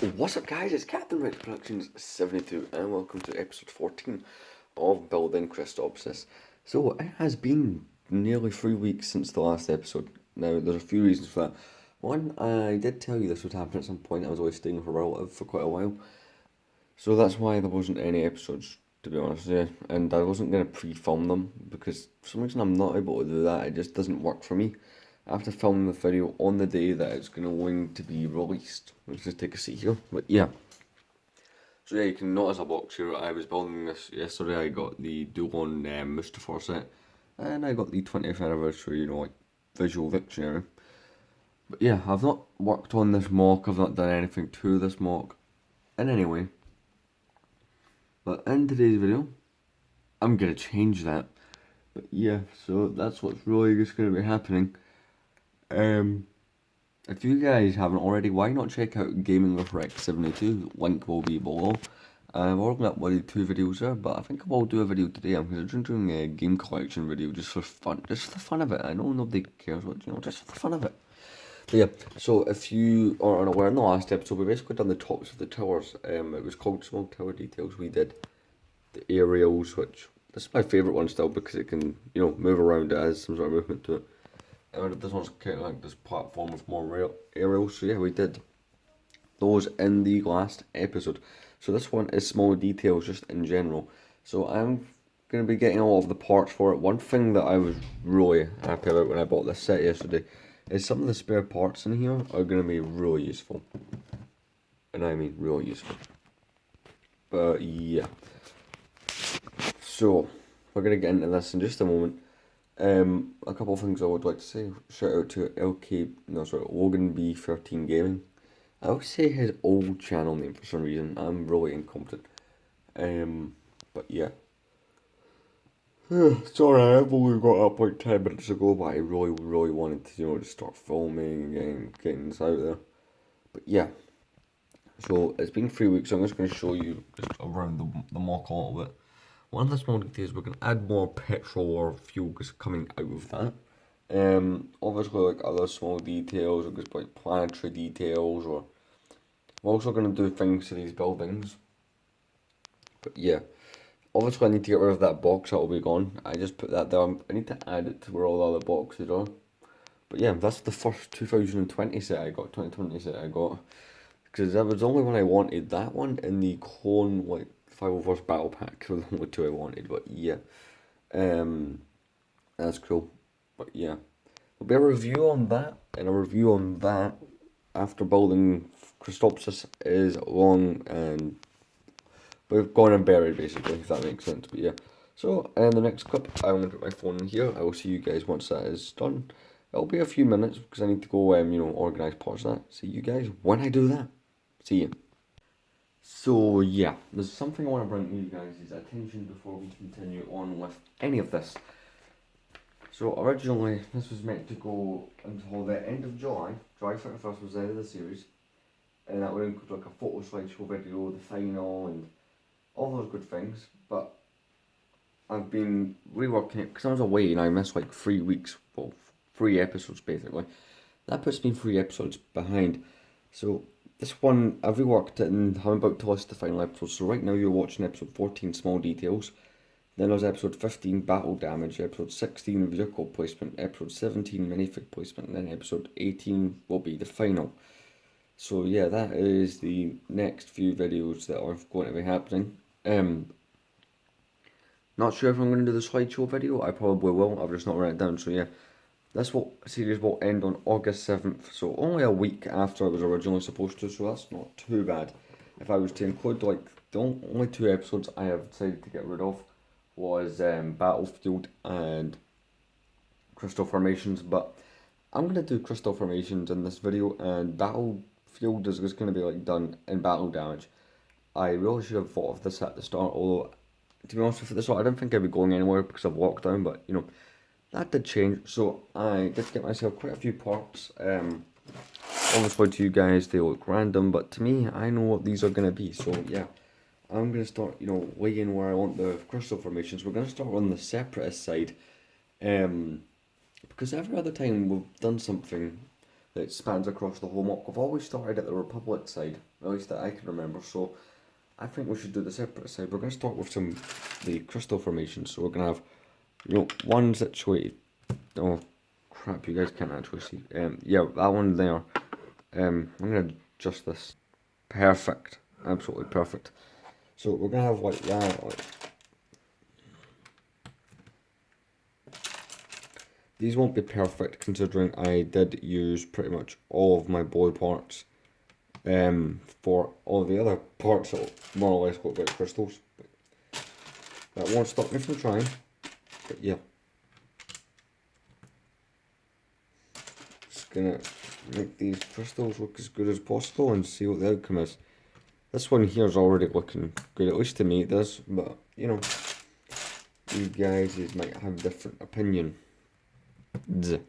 What's up, guys? It's Captain Rex Productions 72 and welcome to episode 14 of Building Christophsis. So it has been nearly 3 weeks since the last episode. Now there's a few reasons for that. One, I did tell you this would happen at some point. I was always staying with a relative for quite a while, so that's why there wasn't any episodes, to be honest. Yeah, and I wasn't going to pre-film them because for some reason I'm not able to do that. It just doesn't work for me. I have to film the video on the day that it's going to be released. Let's just take a seat here. But yeah. So yeah, you can notice a box here. I was building this yesterday. I got the Duon Mustafa set. And I got the 20th anniversary, like, visual dictionary. But yeah, I've not worked on this mock. I've not done anything to this mock in any way. But in today's video, I'm going to change that. But yeah, so that's what's really just going to be happening. If you guys haven't already, why not check out Gaming with Rex 72? Link will be below. I've already uploaded 2 videos there, but I think I will do a video today. I'm considering doing a game collection video just for fun, just for the fun of it. I know nobody cares what, just for the fun of it. But yeah, so if you are unaware, in the last episode we basically done the tops of the towers. It was called Small Tower Details. We did the aerials, which this is my favourite one still because it can, move around. It has some sort of movement to it. This one's kind of like this platform with more aerials. So yeah, we did those in the last episode. So this one is small details just in general. So I'm going to be getting a lot of the parts for it. One thing that I was really happy about when I bought this set yesterday is some of the spare parts in here are going to be really useful. And I mean really useful. But yeah. So we're going to get into this in just a moment. A couple of things I would like to say. Shout out to Logan B13 Gaming. I always say his old channel name for some reason. I'm really incompetent. But yeah. Sorry, I've only got up like 10 minutes ago, but I really wanted to, just start filming and getting this out there. But yeah. So it's been 3 weeks, so I'm just going to show you just around the mock a little bit. One of the small details, we're going to add more petrol or fuel just coming out of that. Obviously, like other small details, like planetary details, or we're also going to do things to these buildings. But yeah, obviously I need to get rid of that box that will be gone. I just put that there. I need to add it to where all the other boxes are. But yeah, that's the first 2020 set I got, 2020 set I got. Because that was the only one I wanted. That one and the clone, like, 501st Battle Pack were the only 2 I wanted. But yeah, that's cool. But yeah, there'll be a review on that, and a review on that after building Christophsis is long and we've gone and buried, basically, if that makes sense. But yeah, so in the next clip, I'm going to put my phone in here. I will see you guys once that is done. It'll be a few minutes because I need to go, organise parts of that. See you guys when I do that. See you. So yeah, there's something I want to bring to you guys' attention before we continue on with any of this. So originally, this was meant to go until the end of July. July 31st was the end of the series. And that would include like a photo slideshow video, the final, and all those good things. But I've been reworking it because I was away and I missed like 3 weeks, well, 3 episodes basically. That puts me 3 episodes behind. So this one, I've reworked it and I'm about to list the final episode. So right now you're watching episode 14, Small Details. Then there's episode 15, Battle Damage, episode 16, Vehicle Placement, episode 17, Minifig Placement, and then episode 18 will be the final. So yeah, that is the next few videos that are going to be happening. Not sure if I'm going to do the slideshow video. I probably will. I've just not written it down. So yeah, this series will end on August 7th. So only a week after it was originally supposed to. So that's not too bad. If I was to include like the only 2 episodes I have decided to get rid of was Battlefield and Crystal Formations. But I'm going to do Crystal Formations in this video, and Battlefield is just going to be like done in Battle Damage. I really should have thought of this at the start, although to be honest with you, at the start I didn't think I'd be going anywhere because of lockdown, but that did change. So I did get myself quite a few parts. Obviously to you guys they look random, but to me I know what these are going to be. So yeah, I'm going to start laying where I want the crystal formations. We're going to start on the separatist side, because every other time we've done something that spans across the whole mock. We've always started at the Republic side, at least that I can remember, so I think we should do the separate side. We're going to start with the crystal formations, so we're going to have, one situated, oh crap, you guys can't actually see, yeah, that one there, I'm going to adjust this, perfect, absolutely perfect, so we're going to have like that, like, these won't be perfect considering I did use pretty much all of my blue parts for all the other parts that more or less look like crystals. But that won't stop me from trying, but yeah. Just gonna make these crystals look as good as possible and see what the outcome is. This one here is already looking good, at least to me it does, but you guys might have different opinion. There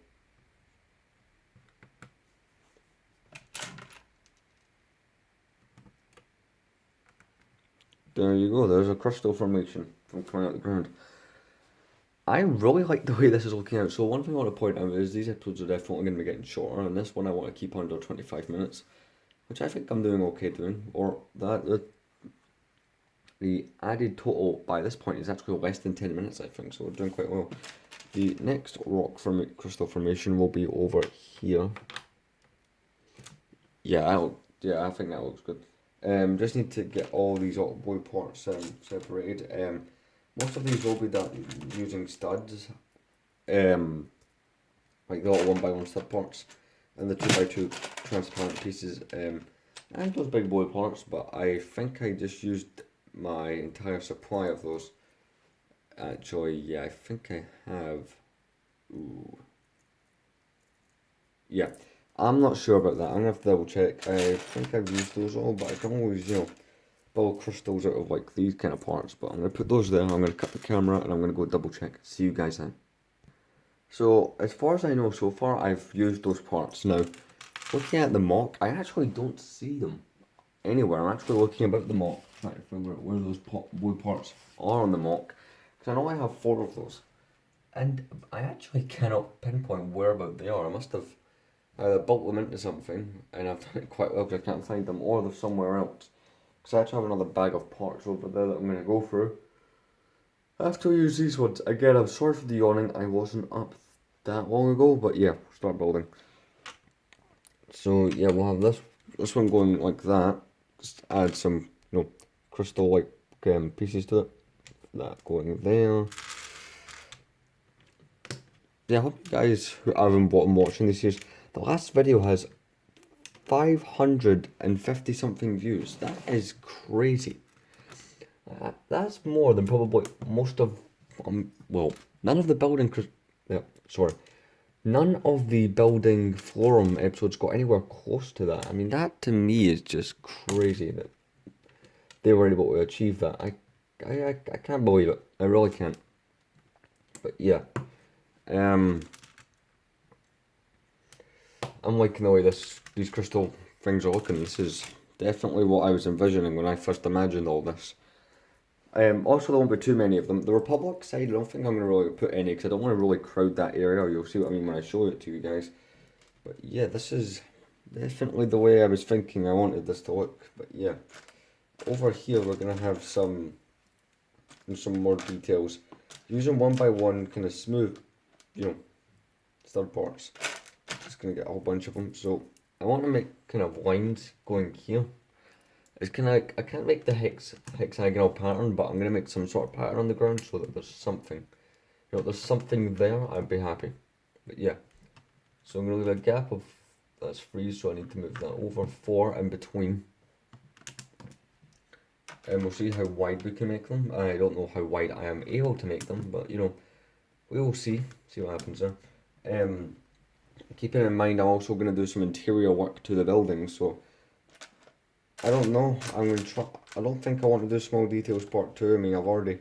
you go, there's a crystal formation from coming out of the ground. I really like the way this is looking out, so one thing I want to point out is these episodes are definitely going to be getting shorter, and this one I want to keep under 25 minutes, which I think I'm doing okay doing, or that the added total by this point is actually less than 10 minutes I think, so we're doing quite well. The next crystal formation will be over here. Yeah, I think that looks good. Just need to get all these little blue parts separated. Most of these will be done using studs, like the little 1x1 stud parts, and the 2x2 transparent pieces, and those big blue parts. But I think I just used my entire supply of those. Actually, yeah, I think I have. Ooh. Yeah, I'm not sure about that. I'm gonna have to double check. I think I've used those all, but I can always, build crystals out of like these kind of parts. But I'm gonna put those there. I'm gonna cut the camera and I'm gonna go double check. See you guys then. So as far as I know so far, I've used those parts. Now, looking at the mock, I actually don't see them anywhere. I'm actually looking about the mock, trying to figure out where those blue parts are on the mock. Because I know I have 4 of those. And I actually cannot pinpoint where about they are. I must have either built them into something, and I've done it quite well because I can't find them, or they're somewhere else. Because I actually have another bag of parts over there that I'm going to go through. I have to use these ones. Again, I'm sorry for the yawning, I wasn't up that long ago, but yeah, start building. So yeah, we'll have this one going like that. Just add some, crystal like pieces to it. That going there. Yeah, I hope you guys who are on bottom watching this year's, the last video has 550 something views. That is crazy. That's more than probably most of, none of the none of the building forum episodes got anywhere close to that. I mean, that to me is just crazy that they were able to achieve that. I can't believe it. I really can't. But yeah. I'm liking the way these crystal things are looking. This is definitely what I was envisioning when I first imagined all this. Also, there won't be too many of them. The Republic side, I don't think I'm going to really put any because I don't want to really crowd that area. You'll see what I mean when I show it to you guys. But yeah, this is definitely the way I was thinking I wanted this to look. But yeah, over here we're going to have some more details. Using 1x1 kind of smooth, stud parts. Just going to get a whole bunch of them. So I want to make kind of lines going here. It's kind of like, I can't make the hexagonal pattern, but I'm going to make some sort of pattern on the ground so that there's something. There's something there, I'd be happy. But yeah. So I'm going to leave a gap of, that's 3, so I need to move that over 4 in between. And we'll see how wide we can make them. I don't know how wide I am able to make them, but we will see what happens there. Keeping in mind I'm also going to do some interior work to the building, so I don't know. I'm going to try. I don't think I want to do small details part 2. I mean, I've already,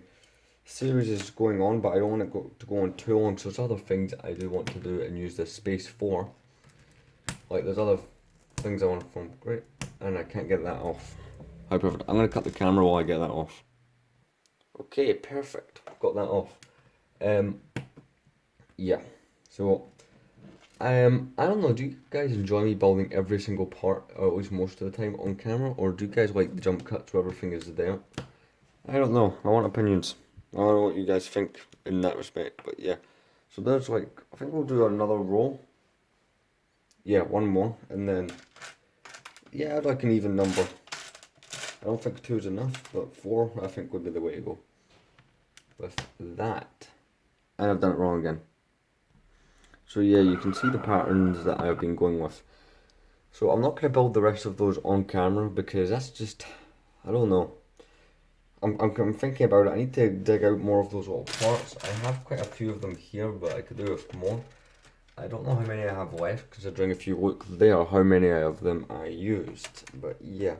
series is going on, but I don't want it to go on too long. So there's other things I do want to do and use this space for. Like there's other things I want to film. Great, and I can't get that off. How perfect. I'm going to cut the camera while I get that off. Okay, perfect. Got that off. Yeah. So I don't know, do you guys enjoy me building every single part, or at least most of the time, on camera, or do you guys like the jump cuts where everything is there? I don't know, I want opinions. I don't know what you guys think in that respect, but yeah. So there's like, I think we'll do another roll. Yeah, one more, and then, yeah, I'd like an even number. I don't think two is enough, but four I think would be the way to go with that. And I've done it wrong again. So yeah, you can see the patterns that I've been going with. So I'm not going to build the rest of those on camera because that's just, I don't know. I'm thinking about it. I need to dig out more of those little parts. I have quite a few of them here, but I could do with more. I don't know how many I have left, considering if you look there, how many of them I used. But yeah.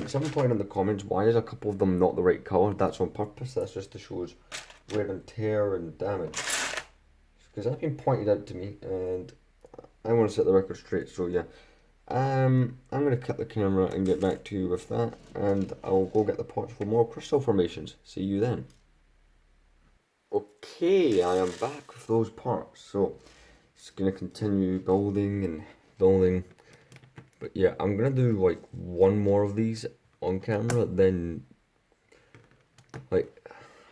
Someone pointed in the comments, why is a couple of them not the right colour? That's on purpose. That's just to show wear and tear and damage. Because that's been pointed out to me, and I want to set the record straight, so yeah. I'm going to cut the camera and get back to you with that, and I'll go get the pots for more crystal formations. See you then. Okay, I am back with those parts, so just going to continue building and building. But yeah, I'm going to do like one more of these on camera, then like,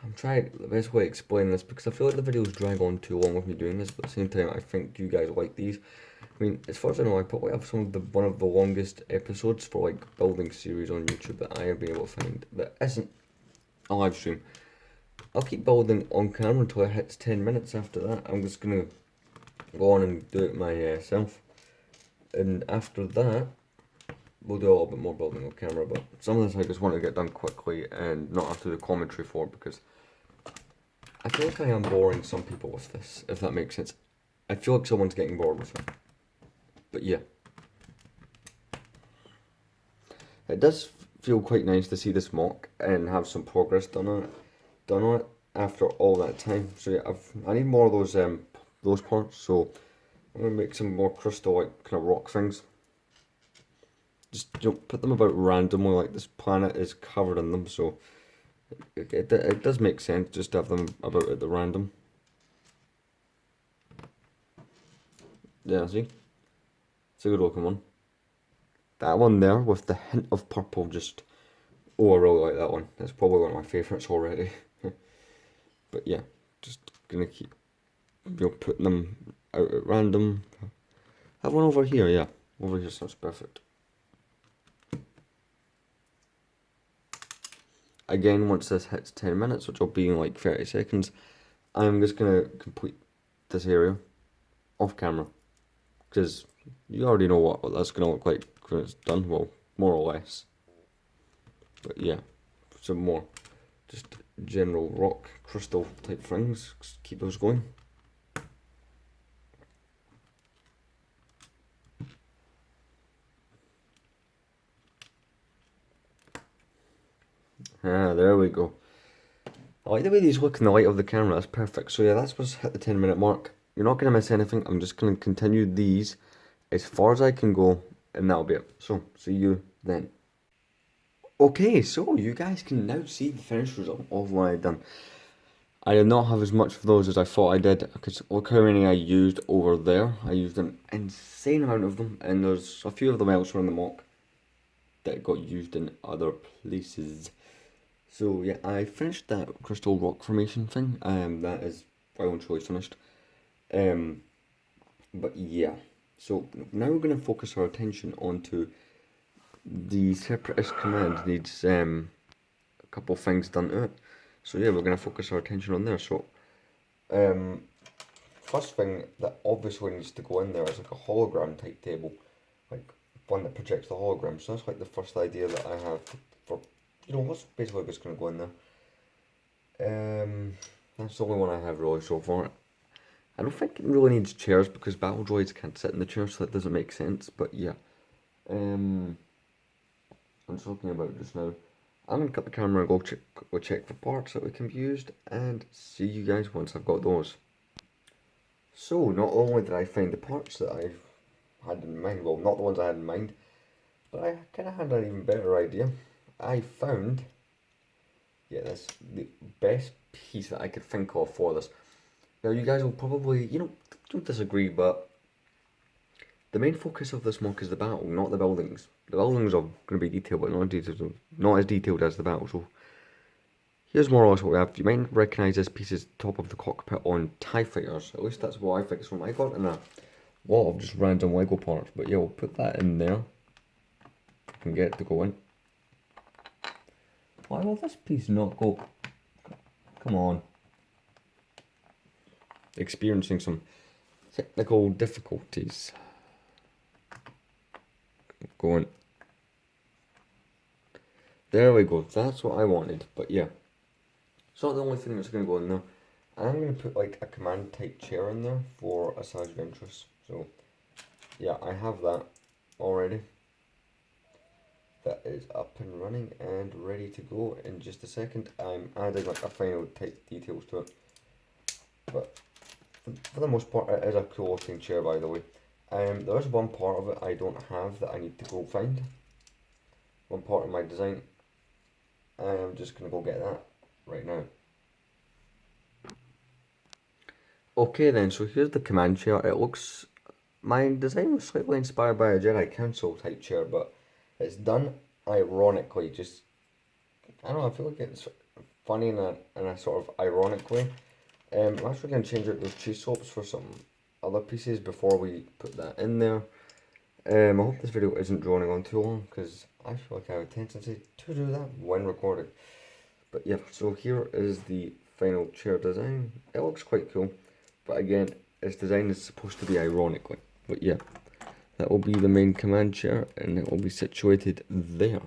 I'm trying the best way to explain this because I feel like the videos drag on too long with me doing this, but at the same time I think you guys like these. I mean, as far as I know, I probably have one of the longest episodes for like building series on YouTube that I have been able to find that isn't a live stream. I'll keep building on camera until it hits 10 minutes. After that, I'm just gonna go on and do it myself. And after that, we'll do a little bit more building on camera, but some of this I just want to get done quickly and not have to do commentary for because I feel like I am boring some people with this, if that makes sense. I feel like someone's getting bored with it. But yeah. It does feel quite nice to see this mock and have some progress done on it after all that time. So yeah, I need more of those parts, so I'm gonna make some more crystal like kind of rock things. Just put them about randomly, like this planet is covered in them, so it does make sense just to have them about at the random. Yeah, see? It's a good looking one. That one there with the hint of purple just... Oh, I really like that one. That's probably one of my favourites already. But yeah, just gonna keep putting them out at random. I have one over here, yeah. Over here sounds perfect. Again, once this hits 10 minutes, which will be in like 30 seconds, I'm just gonna complete this area off camera. Because you already know what that's gonna look like when it's done, well, more or less. But yeah, some more just general rock crystal type things, keep those going. Ah, there we go. I like the way these look in the light of the camera, that's perfect. So yeah, that's what's hit the 10-minute mark. You're not going to miss anything, I'm just going to continue these as far as I can go, and that'll be it. So, see you then. Okay, so you guys can now see the finished result of what I've done. I did not have as much of those as I thought I did, because look how many I used over there. I used an insane amount of them, and there's a few of them elsewhere in the mock that got used in other places. So yeah, I finished that crystal rock formation thing. That is well and truly finished. But yeah, so now we're gonna focus our attention onto the separatist command. Needs a couple things done to it. So yeah, we're gonna focus our attention on there. So first thing that obviously needs to go in there is like a hologram type table, like one that projects the hologram. So that's like the first idea that I have for, what's basically what's gonna go in there. That's the only one I have really so far. I don't think it really needs chairs because battle droids can't sit in the chair, so that doesn't make sense. But yeah, I'm just looking about just now. I'm gonna cut the camera and go check for parts that we can be used, and see you guys once I've got those. So not only did I find the parts that I had in mind, well, not the ones I had in mind, but I kind of had an even better idea. I found, yeah, that's the best piece that I could think of for this. Now you guys will probably, don't disagree, but the main focus of this mock is the battle, not the buildings. The buildings are going to be detailed, but not as detailed as the battle. So here's more or less what we have. You might recognise this piece as top of the cockpit on TIE fighters. At least that's what I think it's from. I got in a lot of just random Lego parts, but yeah, we'll put that in there. I can get it to go in. Why will this piece not go? Come on. Experiencing some technical difficulties. Going. There we go. That's what I wanted. But yeah, it's not the only thing that's going to go in there. I'm going to put like a command type chair in there for a Sage Ventress. So yeah, I have that already. That is up and running and ready to go in just a second. I'm adding like a final type details to it. But for the most part, it is a cool looking chair, by the way. There is one part of it I don't have that I need to go find. One part of my design. I'm just going to go get that right now. Okay then, so here's the command chair. It looks... My design was slightly inspired by a Jedi Council type chair, but it's done ironically. Just... I don't know, I feel like it's funny in a sort of ironic way. I'm actually going to change out those cheese soaps for some other pieces before we put that in there. I hope this video isn't drawing on too long, because I feel like I have a tendency to do that when recording. But yeah, so here is the final chair design. It looks quite cool, but again, its design is supposed to be ironically. But yeah, that will be the main command chair, and it will be situated there.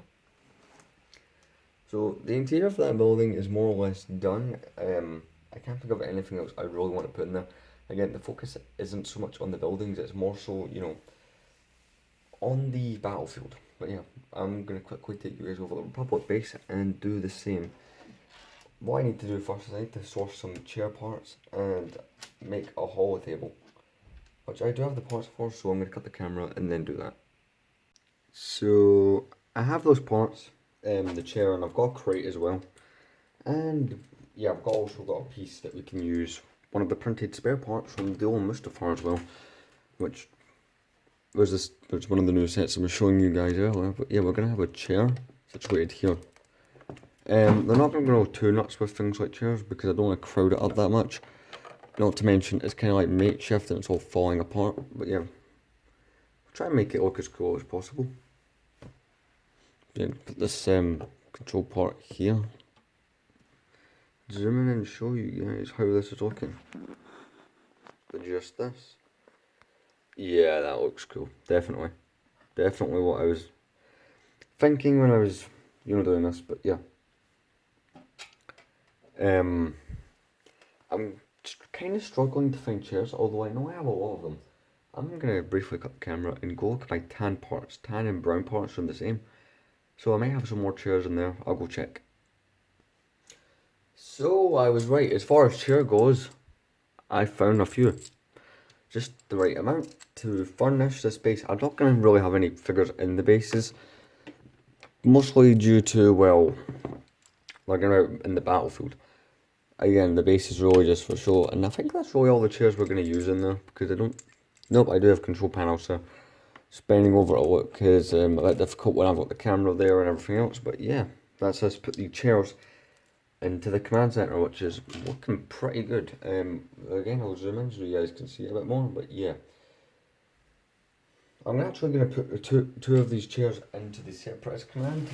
So the interior of that building is more or less done. I can't think of anything else I really want to put in there. Again, the focus isn't so much on the buildings, it's more so, you know, on the battlefield. But yeah, I'm going to quickly take you guys over the Republic base and do the same. What I need to do first is I need to source some chair parts and make a holo table, which I do have the parts for, so I'm going to cut the camera and then do that. So I have those parts, the chair, and I've got a crate as well. And yeah, I've also got a piece that we can use, one of the printed spare parts from the old Mustafar as well, which was one of the new sets I was showing you guys earlier. But yeah, we're going to have a chair situated here. They're not going to go too nuts with things like chairs because I don't want to crowd it up that much. Not to mention, it's kind of like makeshift and it's all falling apart. But yeah, try and make it look as cool as possible. Yeah, put this control part here. Zoom in and show you guys how this is looking. Adjust this. Yeah, that looks cool. Definitely. Definitely what I was thinking when I was, you know, doing this. But yeah. I'm kind of struggling to find chairs, although I know I have a lot of them. I'm going to briefly cut the camera and go look at my tan parts. Tan and brown parts are the same. So I might have some more chairs in there. I'll go check. So I was right. As far as chair goes, I found a few. Just the right amount to furnish this base. I'm not going to really have any figures in the bases. Mostly due to, well, they're going to be out in the battlefield. Again, the base is really just for show. And I think that's really all the chairs we're going to use in there. Because I don't... Nope, I do have control panels, so spending over a look is a bit difficult when I've got the camera there and everything else. But yeah, that's us put the chairs into the command center, which is looking pretty good. Again, I'll zoom in so you guys can see it a bit more, but yeah. I'm actually going to put two of these chairs into the separatist command.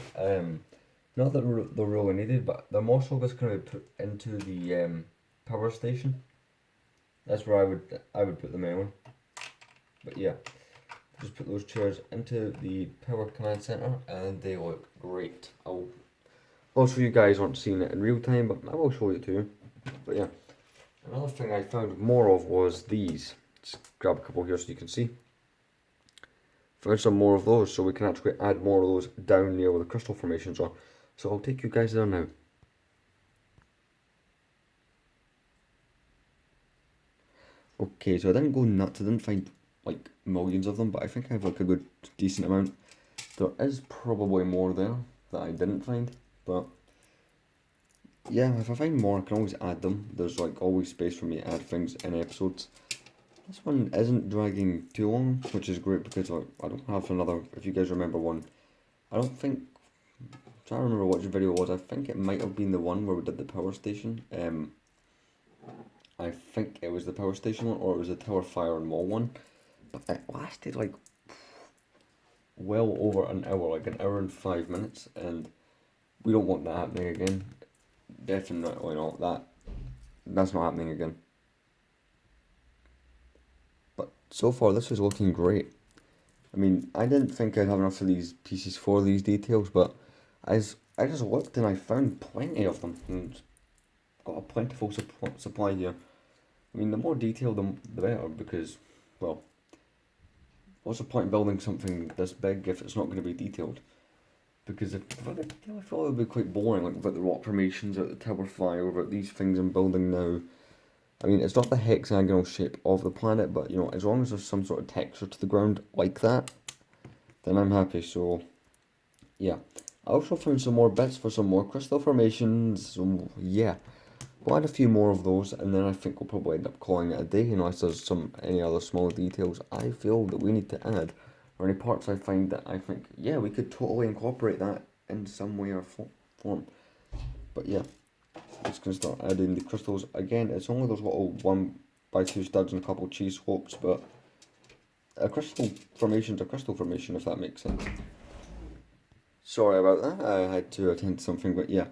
Not that they're really needed, but they're also just going to be put into the power station. That's where I would put them anyway. But yeah, just put those chairs into the power command center, and they look great. Also, you guys aren't seeing it in real time, but I will show it to you. But yeah, another thing I found more of was these. Just grab a couple here so you can see. Found some more of those, so we can actually add more of those down near where the crystal formations are. So I'll take you guys there now. Okay, so I didn't go nuts. I didn't find like millions of them, but I think I have like a good decent amount. There is probably more there that I didn't find. But yeah, if I find more, I can always add them. There's like always space for me to add things in episodes. This one isn't dragging too long, which is great because I don't have another, if you guys remember one, I don't think, I'm trying to remember which video it was, I think it might have been the one where we did the power station. I think it was the power station one, or it was the tower fire and mall one, but it lasted like well over an hour, like an hour and 5 minutes, and we don't want that happening again. Definitely not. That's not happening again. But so far, this is looking great. I mean, I didn't think I'd have enough of these pieces for these details, but I just looked and I found plenty of them, and got a plentiful supply here. I mean, the more detailed, the better, because, well, what's the point in building something this big if it's not going to be detailed? Because if I got detail, I feel it would be quite boring, like about the rock formations, about the tower fire, about these things I'm building now. I mean, it's not the hexagonal shape of the planet, but, you know, as long as there's some sort of texture to the ground like that, then I'm happy. So, yeah. I also found some more bits for some more crystal formations, so yeah. We'll add a few more of those, and then I think we'll probably end up calling it a day, unless there's any other small details I feel that we need to add, or any parts I find that I think, yeah, we could totally incorporate that in some way or form. But yeah, I'm just going to start adding the crystals. Again, it's only those little 1x2 studs and a couple of cheese slopes, but a crystal formation's a crystal formation, if that makes sense. Sorry about that, I had to attend to something, but yeah.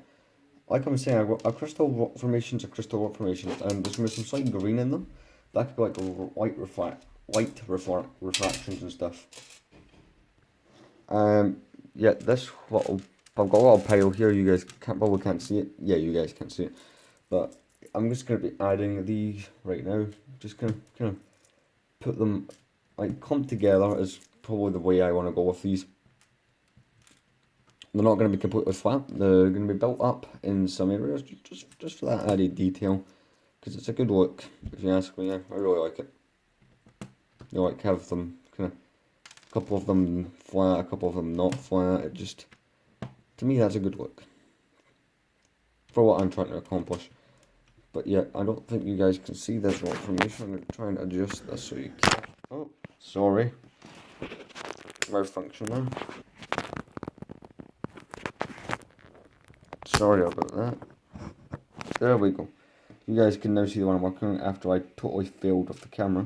Like I was saying, a crystal rock formation's a crystal rock formation, and there's going to be some slight green in them. That could be like refractions and stuff. Yeah, this little, I've got a little pile here. You guys probably can't see it. Yeah, you guys can't see it, but I'm just going to be adding these right now. Just kind of put them like clumped together is probably the way I want to go with these. They're not going to be completely flat. They're going to be built up in some areas, just for that added detail, because it's a good look. If you ask me, I really like it. You like have them kind of, a couple of them flat, a couple of them not flat. It just, to me, that's a good look for what I'm trying to accomplish. But yeah, I don't think you guys can see this rock formation. I'm going to try and adjust this so you can. Oh, sorry. Malfunction there. Sorry about that. There we go. You guys can now see the one I'm working on after I totally failed with the camera.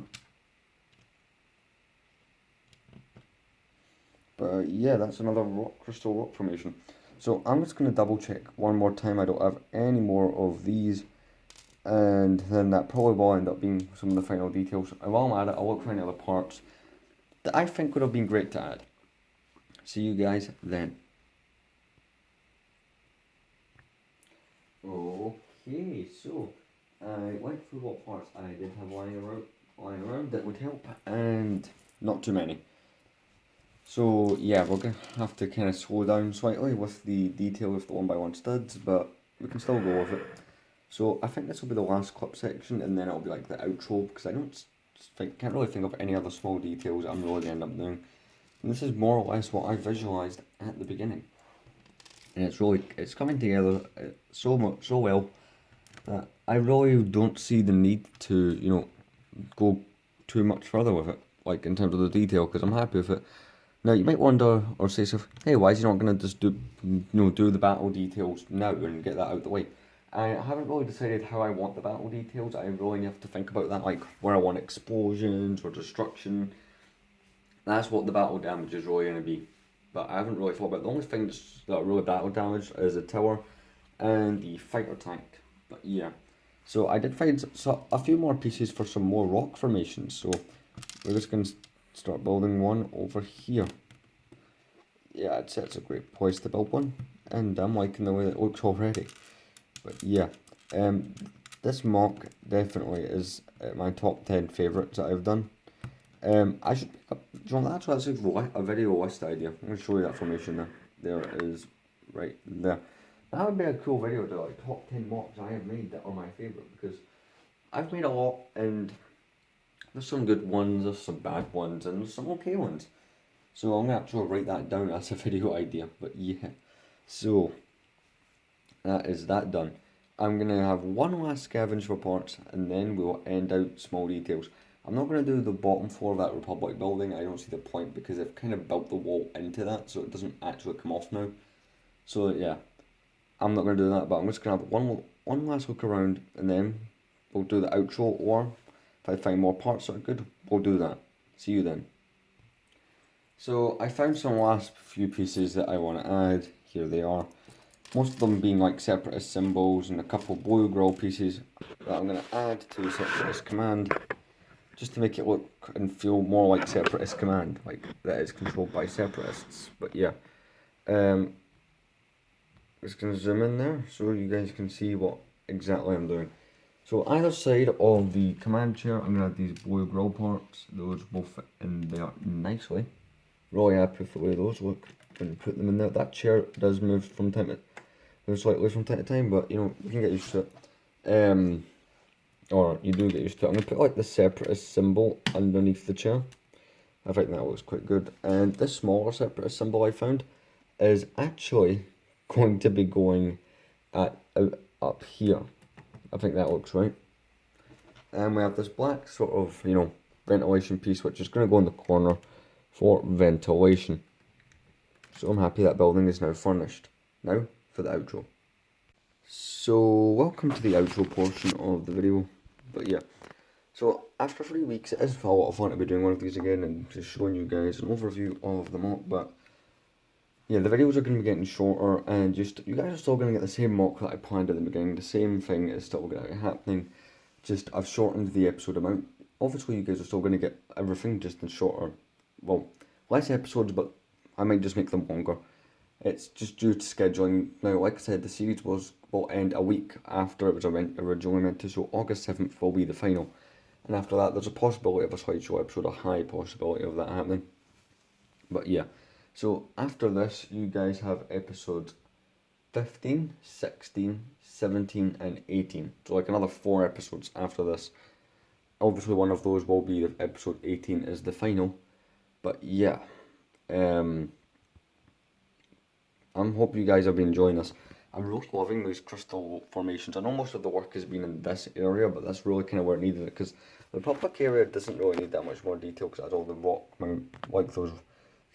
But yeah, that's another crystal rock formation. So I'm just going to double check one more time I don't have any more of these. And then that probably will end up being some of the final details. And while I'm at it, I'll look for any other parts that I think would have been great to add. See you guys then. Okay, so I went through what parts I did have lying around that would help, and not too many. So yeah, we're going to have to kind of slow down slightly with the detail of the 1x1 studs, but we can still go with it. So I think this will be the last clip section, and then it'll be like the outro, because I can't really think of any other small details I'm really going to end up doing. And this is more or less what I visualised at the beginning. And it's coming together so well that I really don't see the need to, you know, go too much further with it, like in terms of the detail, because I'm happy with it. Now you might wonder or say stuff, hey, why is he not going to just do the battle details now and get that out of the way? I haven't really decided how I want the battle details. I really have to think about that, like where I want explosions or destruction. That's what the battle damage is really going to be. But I haven't really thought about it. The only things that are really battle damage is the tower and the fighter tank. But yeah. So I did find a few more pieces for some more rock formations. So we're just going to start building one over here. Yeah, it's a great place to build one. And I'm liking the way it looks already. But yeah. This mock definitely is my top 10 favourites that I've done. I should pick up, John, actually that's a video list idea. I'm going to show you that formation there. There it is, right there. That would be a cool video to like top 10 mocks I have made that are my favourite, because I've made a lot and there's some good ones, there's some bad ones, and there's some okay ones. So I'm going to actually write that down as a video idea, but yeah. So, that is that done. I'm going to have one last scavenge for parts, and then we'll end out small details. I'm not going to do the bottom floor of that Republic building. I don't see the point because they've kind of built the wall into that, so it doesn't actually come off now. So yeah, I'm not going to do that, but I'm just going to have one last look around, and then we'll do the outro, or if I find more parts that are good, we'll do that. See you then. So I found some last few pieces that I want to add. Here they are. Most of them being like separatist symbols and a couple blue grill pieces that I'm going to add to the separatist command, just to make it look and feel more like separatist command, like that is controlled by separatists. But yeah, just going to zoom in there so you guys can see what exactly I'm doing. So either side of the command chair, I'm going to have these blue grill parts. Those will fit in there nicely. Really happy with the way those look when you put them in there. That chair does move slightly from time to time, but you know, you can get used to it. Or you do get used to it. I'm going to put like the separatist symbol underneath the chair. I think that looks quite good. And this smaller separatist symbol I found is actually going to be going up here. I think that looks right. And we have this black sort of, you know, ventilation piece, which is going to go in the corner for ventilation. So I'm happy that building is now furnished. Now for the outro. So welcome to the outro portion of the video. But yeah, so after 3 weeks, it is a lot of fun to be doing one of these again and just showing you guys an overview of the mock. But yeah, the videos are going to be getting shorter, and just you guys are still going to get the same mock that I planned at the beginning. The same thing is still going to be happening. Just I've shortened the episode amount. Obviously, you guys are still going to get everything just in shorter, well, less episodes, but I might just make them longer. It's just due to scheduling. Now, like I said, the series will end a week after it was originally meant to, so August 7th will be the final. And after that, there's a possibility of a slideshow episode, a high possibility of that happening. But yeah, so after this, you guys have episodes 15, 16, 17, and 18. So like another 4 episodes after this. Obviously, one of those will be the episode 18 is the final. But yeah, I'm hope you guys have been enjoying this. I'm really loving these crystal formations. I know most of the work has been in this area, but that's really kind of where it needed it, because the public area doesn't really need that much more detail, because it has all the rock mount, like those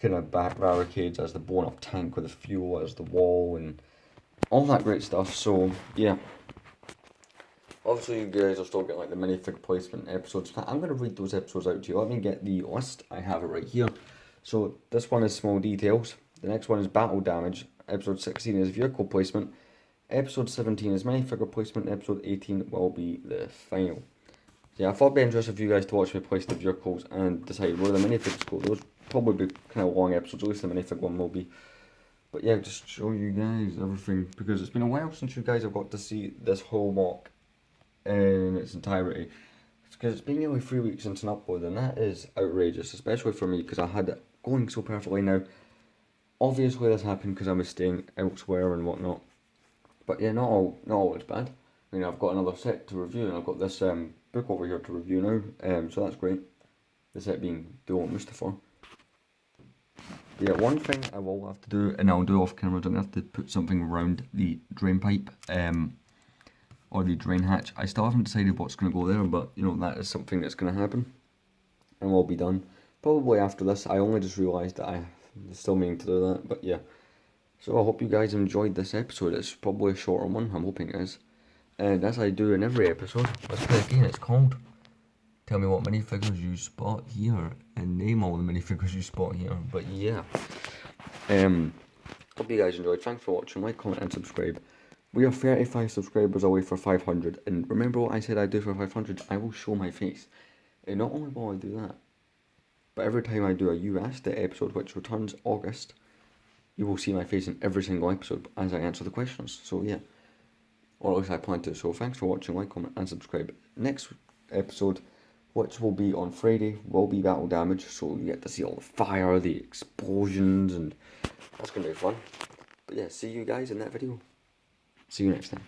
kind of back barricades, as the blown up tank with the fuel, as the wall, and all that great stuff. So yeah, obviously you guys are still getting like the minifig placement episodes. I'm going to read those episodes out to you. Let me get the list. I have it right here. So this one is small details. The next one is battle damage. Episode 16 is vehicle placement. Episode 17 is minifigure placement. Episode 18 will be the final. Yeah, I thought it'd be interesting for you guys to watch me place the vehicles and decide where the minifigs go. Those probably be kind of long episodes, at least the minifig one will be. But yeah, just show you guys everything, because it's been a while since you guys have got to see this whole mock in its entirety. Because it's been nearly 3 weeks since an upload, and that is outrageous, especially for me, because I had it going so perfectly. Now, obviously this happened because I was staying elsewhere and whatnot. But yeah, not all is bad. I mean, I've got another set to review, and I've got this book over here to review now, so that's great. The set being Duel Mustafa. Yeah, one thing I will have to do, and I'll do off camera, is I'm going to have to put something around the drain pipe, or the drain hatch. I still haven't decided what's going to go there, but you know, that is something that's going to happen, and will be done probably after this. I only just realised that I still meaning to do that, but yeah. So I hope you guys enjoyed this episode. It's probably a shorter one, I'm hoping it is. And as I do in every episode, let's play a game. It's called Tell Me What Minifigures You Spot Here, and name all the minifigures you spot here. But yeah, hope you guys enjoyed. Thanks for watching. Like, comment, and subscribe. We are 35 subscribers away for 500, and remember what I said I'd do for 500? I will show my face. And not only will I do that, but every time I do a You Asked It episode, which returns August, you will see my face in every single episode as I answer the questions. So yeah, or at least I plan to. So thanks for watching. Like, comment, and subscribe. Next episode, which will be on Friday, will be battle damage. So you get to see all the fire, the explosions, and that's going to be fun. But yeah, see you guys in that video. See you next time.